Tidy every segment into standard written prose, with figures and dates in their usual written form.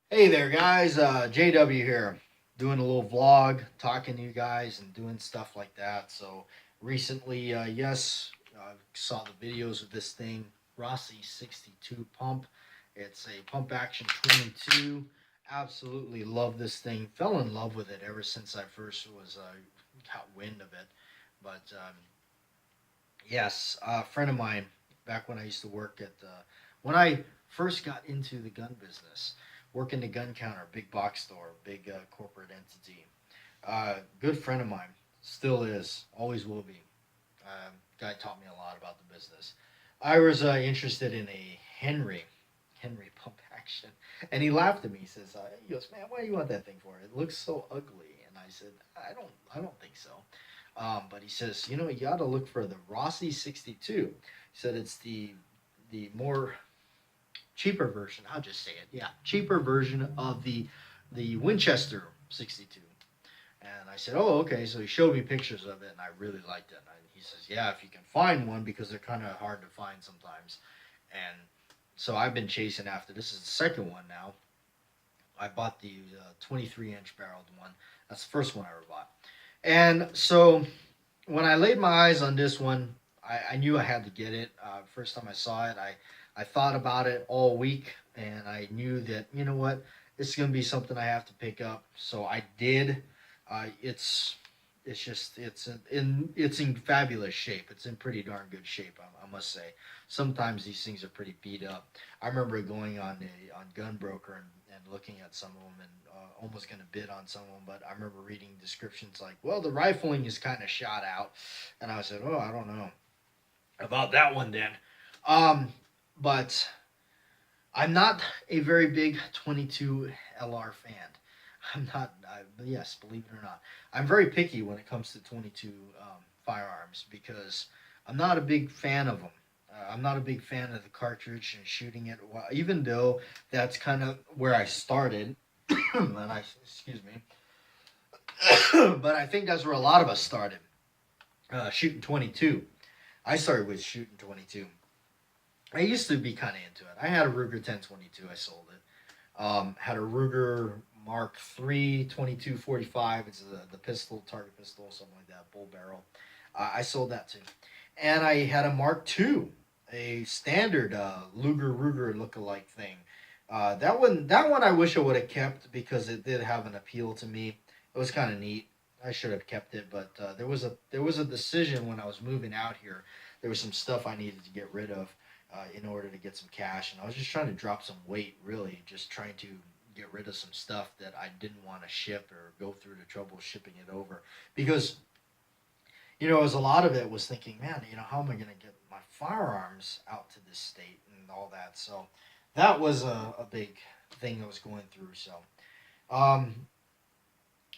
Hey there, guys. JW here, doing a little vlog, talking to you guys, and doing stuff like that. So recently, yes, I saw the videos of this thing, Rossi 62 pump. It's a pump action 22. Absolutely love this thing. Fell in love with it ever since I first was got wind of it. But yes, a friend of mine back when I used to work at when I first got into the gun business, working the gun counter, big box store, big corporate entity. Good friend of mine, still is, always will be. Guy taught me a lot about the business. I was interested in a Henry pump action, and he laughed at me. He goes, "Man, why do you want that thing for? It looks so ugly." And I said, I don't think so." But he says, you got to look for the Rossi 62. He said it's the more cheaper version. I'll just say it. Yeah, cheaper version of the Winchester 62. And I said, oh, okay. So he showed me pictures of it, and I really liked it. And he says, yeah, if you can find one, because they're kind of hard to find sometimes. And so I've been chasing after. This is the second one now. I bought the 23-inch barreled one. That's the first one I ever bought. And so when I laid my eyes on this one, I knew I had to get it. First time I saw it, I thought about it all week, and I knew that, you know what, this is going to be something I have to pick up. So I did. It's just it's in fabulous shape. It's in pretty darn good shape, I must say. Sometimes these things are pretty beat up. I remember going on Gunbroker and looking at some of them and almost going to bid on some of them, but I remember reading descriptions like, "Well, the rifling is kind of shot out," and I said, "Oh, I don't know about that one then." Um, but I'm not a very big 22 LR fan. Yes, believe it or not, I'm very picky when it comes to 22 firearms because I'm not a big fan of them. I'm not a big fan of the cartridge and shooting it. Even though that's kind of where I started, and excuse me, but I think that's where a lot of us started shooting 22. I started with shooting 22. I used to be kind of into it. I had a Ruger 1022. I sold it. Had a Ruger Mark III 2245. It's the pistol, target pistol, something like that, bull barrel. I sold that too. And I had a Mark II, a standard Luger Ruger look-alike thing. That one I wish I would have kept because it did have an appeal to me. It was kind of neat. I should have kept it, but there was a decision when I was moving out here. There was some stuff I needed to get rid of in order to get some cash, and I was just trying to drop some weight. Really, just trying to get rid of some stuff that I didn't want to ship or go through the trouble shipping it over because as a lot of it was thinking, man, how am I going to get my firearms out to this state and all that. So that was a big thing I was going through. So, um,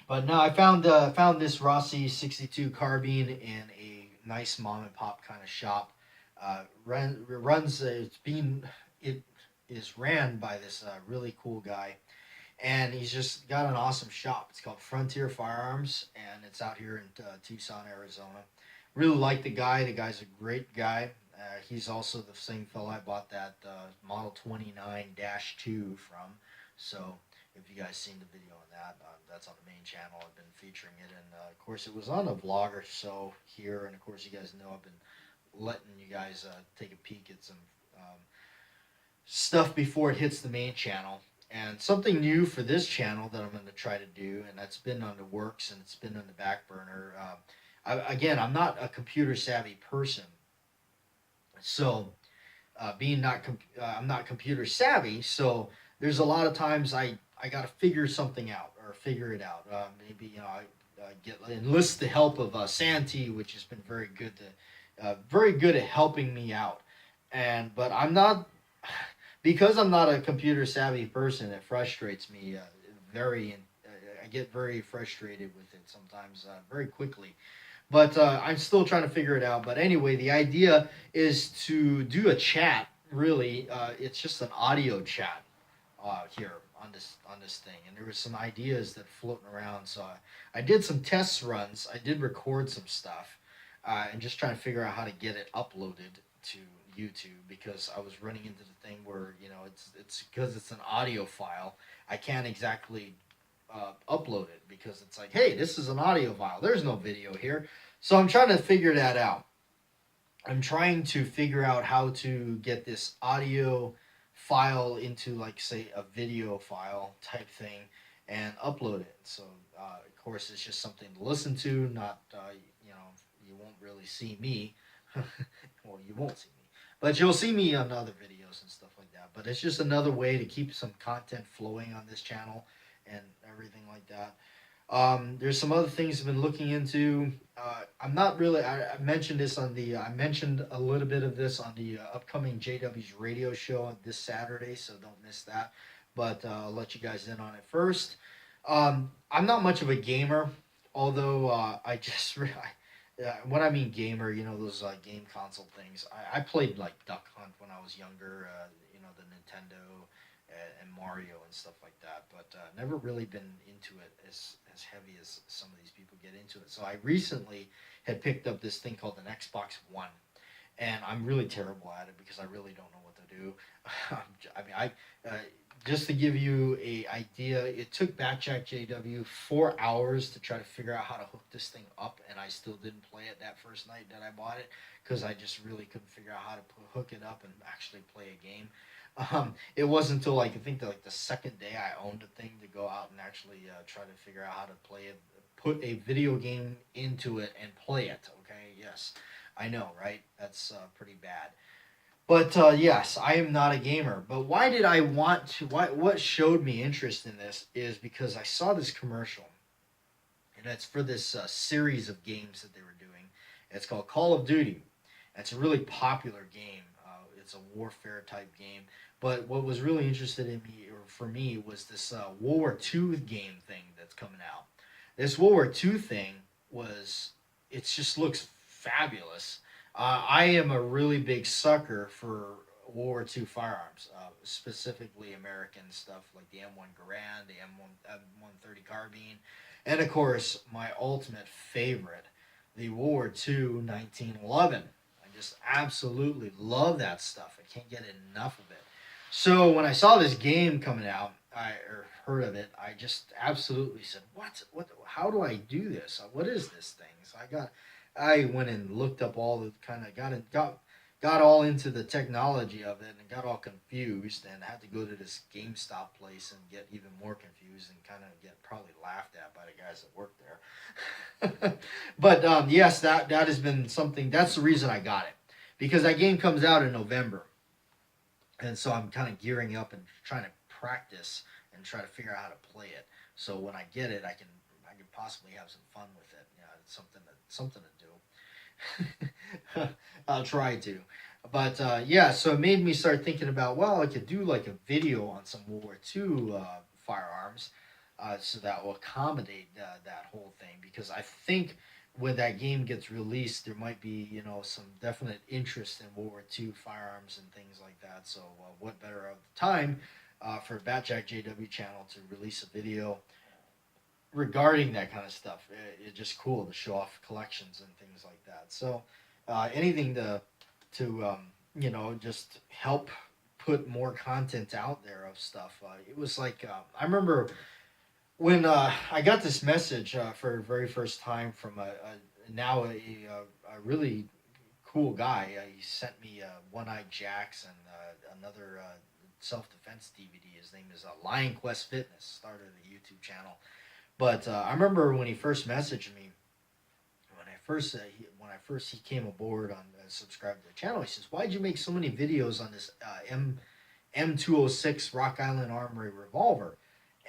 but no, I found this Rossi 62 carbine in a nice mom and pop kind of shop. Runs it is ran by this really cool guy, and he's just got an awesome shop. It's called Frontier Firearms, and it's out here in Tucson, Arizona. Really like the guy. The guy's a great guy. He's also the same fellow I bought that Model 29-2 from. So if you guys seen the video on that, that's on the main channel. I've been featuring it, and of course it was on a vlog or so here, and of course you guys know I've been letting you guys take a peek at some um, stuff before it hits the main channel. And something new for this channel that I'm going to try to do, and that's been on the works and it's been on the back burner. Again, I'm not a computer savvy person, so being not I'm not computer savvy, so there's a lot of times I got to figure something out or figure it out. Maybe I get enlist the help of Santee, which has been very good at helping me out. And but I'm not because I'm not a computer savvy person. It frustrates me very. I get very frustrated with it sometimes very quickly. But I'm still trying to figure it out. But anyway, the idea is to do a chat. Really, it's just an audio chat here on this thing, and there were some ideas that floating around. So I did some test runs. I did record some stuff, and just trying to figure out how to get it uploaded to YouTube because I was running into the thing where, you know, it's because it's an audio file. I can't exactly upload it because it's like, hey, this is an audio file. There's no video here. So I'm trying to figure that out. I'm trying to figure out how to get this audio file into, like, say, a video file type thing and upload it. So, of course, it's just something to listen to, not, you know, you won't really see me. Well, you won't see me, but you'll see me on other videos and stuff like that. But it's just another way to keep some content flowing on this channel and everything like that. There's some other things I've been looking into. I'm not really. I mentioned this on the. I mentioned a little bit of this on the upcoming JW's radio show this Saturday, so don't miss that. But I'll let you guys in on it first. I'm not much of a gamer, although I just. When I mean gamer, you know, those game console things. I played like Duck Hunt when I was younger. You know, the Nintendo and Mario and stuff like that, but never really been into it as heavy as some of these people get into it. So I recently had picked up this thing called an Xbox One, and I'm really terrible at it because I really don't know what to do. I mean, just to give you a idea, it took batjac JW 4 hours to try to figure out how to hook this thing up, and I still didn't play it that first night that I bought it because I just really couldn't figure out how to hook it up and actually play a game. It wasn't until, like, I think the second day I owned the thing to go out and actually try to figure out how to play it, put a video game into it and play it. Okay, yes, I know, right? That's pretty bad. But yes, I am not a gamer. But why did I want to? What showed me interest in this is because I saw this commercial, and it's for this series of games that they were doing. It's called Call of Duty. It's a really popular game. It's a warfare type game. But what was really interested in me, or for me, was this World War II game thing that's coming out. This World War II thing it just looks fabulous. I am a really big sucker for World War II firearms, specifically American stuff like the M1 Garand, the M130 carbine, and of course my ultimate favorite, the World War II 1911. I just absolutely love that stuff. I can't get enough of it. So when I saw this game coming out, or heard of it, I just absolutely said, "What? How do I do this? What is this thing?" So I went and looked up all the kind of got all into the technology of it and got all confused and had to go to this GameStop place and get even more confused and kind of get probably laughed at by the guys that work there. But yes, that has been something. That's the reason I got it, because that game comes out in November. And so I'm kind of gearing up and trying to practice and try to figure out how to play it. So when I get it, I can possibly have some fun with it. You know, it's something to do. I'll try to. But yeah, so it made me start thinking about, well, I could do like a video on some World War II firearms, so that will accommodate that whole thing. Because I think when that game gets released, there might be, you know, some definite interest in World War II firearms and things like that. So what better of the time for batjac JW channel to release a video regarding that kind of stuff. It's just cool to show off collections and things like that. So anything to you know, just help put more content out there of stuff. It was like, I remember when I got this message for the very first time from a really cool guy. He sent me One-Eyed Jacks and another self-defense DVD. His name is Lion Quest Fitness, started a YouTube channel. But I remember when he first messaged me, when he came aboard on subscribed to the channel, he says, "Why'd you make so many videos on this M206 Rock Island Armory revolver?"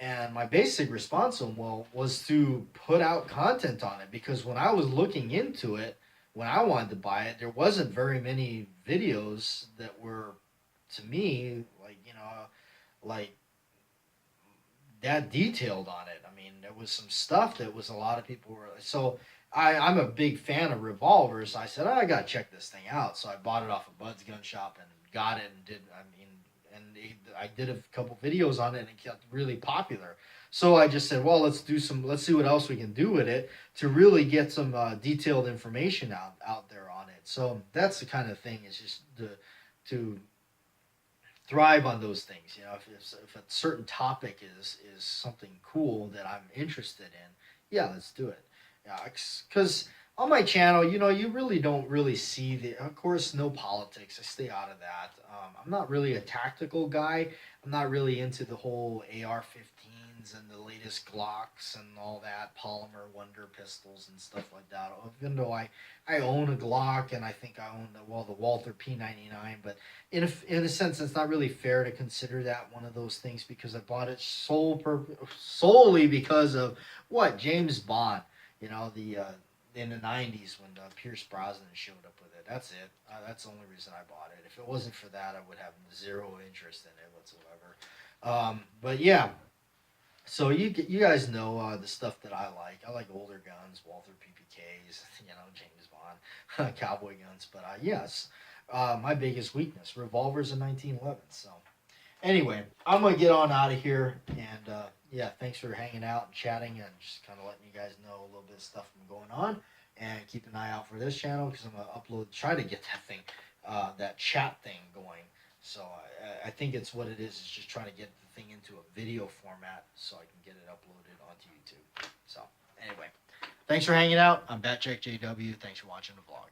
And my basic response to him, was to put out content on it, because when I was looking into it, when I wanted to buy it, there wasn't very many videos that were, to me, like, you know, like that detailed on it. I mean, there was some stuff that was a lot of people were, so I'm a big fan of revolvers. So I said, I gotta check this thing out. So I bought it off of Bud's Gun Shop and got it and did. I did a couple videos on it and it got really popular. So I just said, well, let's see what else we can do with it to really get some detailed information out there on it. So that's the kind of thing. It's just to thrive on those things. You know, if a certain topic is something cool that I'm interested in, yeah, let's do it. Yeah, because on my channel, you know, you really don't really see the. Of course, no politics. I stay out of that. I'm not really a tactical guy. I'm not really into the whole AR-15s and the latest Glocks and all that polymer wonder pistols and stuff like that. Even though I own a Glock and I think I own the Walther P99, but in a sense, it's not really fair to consider that one of those things because I bought it solely because of what James Bond. You know, the in the '90s when Pierce Brosnan showed up with it. That's it. That's the only reason I bought it. If it wasn't for that, I would have zero interest in it whatsoever. But yeah, so you guys know the stuff that I like. I like older guns, Walther PPKs, you know, James Bond, cowboy guns. But yes, my biggest weakness, revolvers in 1911. So anyway, I'm gonna get on out of here, and yeah, thanks for hanging out and chatting, and just kind of letting you guys know a little bit of stuff from going on, and keep an eye out for this channel because I'm gonna try to get that thing, that chat thing going. So I think it's what it is just trying to get the thing into a video format so I can get it uploaded onto YouTube. So anyway, thanks for hanging out. I'm batjac JW. Thanks for watching the vlog.